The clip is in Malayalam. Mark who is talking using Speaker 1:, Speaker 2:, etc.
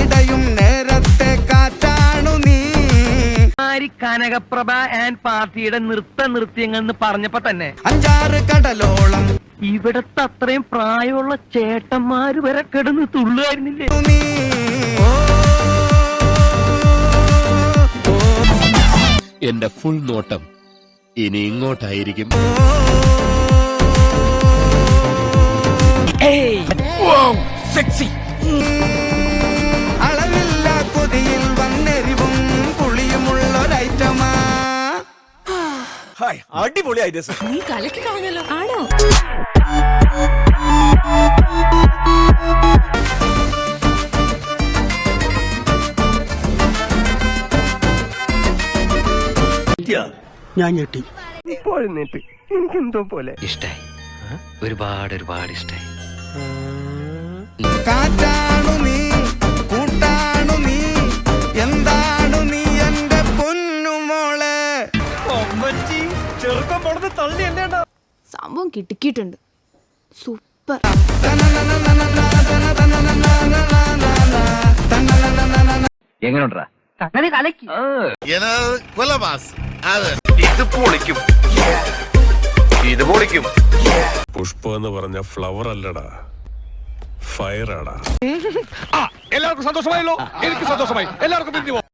Speaker 1: ഇടയും നേരത്തെ കാറ്റാണു നീ.
Speaker 2: കനകപ്രഭ ആൻഡ് പാർട്ടിയുടെ നൃത്യങ്ങൾ എന്ന് പറഞ്ഞപ്പോ തന്നെ
Speaker 1: 5-6 കടലോളം
Speaker 2: ഇവിടത്തെ അത്രയും പ്രായമുള്ള ചേട്ടന്മാര് വരെ കിടന്ന് തുള്ളുകാരുന്നില്ലേ
Speaker 1: നീ.
Speaker 3: എന്റെ ഫുൾ നോട്ടം ഇനി ഇങ്ങോട്ടായിരിക്കും.
Speaker 1: അളവില്ല കൊതിയിൽ വന്നെരിവും പുളിയുമുള്ളൊരൈറ്റമാ.
Speaker 4: അടിപൊളി ഐഡിയ.
Speaker 5: നീ കലക്കി കളഞ്ഞല്ലോ. ആണോ?
Speaker 6: ഞാൻ ഞെട്ടി.
Speaker 2: എനിക്കെന്തോ പോലെ
Speaker 7: ഇഷ്ടായി, ഒരുപാട് ഇഷ്ടായി.
Speaker 1: കാറ്റാണു നീ, കൂട്ടാണു നീ, എന്താണു നീ എന്റെ പൊന്നുമോളെ.
Speaker 4: ചെറുക്കം പടന്ന് തള്ളി അല്ലേണ്ട
Speaker 5: സംഭവം കിട്ടിക്കിട്ടുണ്ട്. സൂപ്പർ.
Speaker 7: എങ്ങനെയുണ്ടാ?
Speaker 2: അങ്ങനെ കലക്കി
Speaker 8: പുഷ്പ എന്ന് പറഞ്ഞ ഫ്ലവർ അല്ലടാ, ഫയറാടാ.
Speaker 4: എല്ലാവർക്കും സന്തോഷമായല്ലോ. എനിക്ക് സന്തോഷമായി. എല്ലാവർക്കും പിരിഞ്ഞു.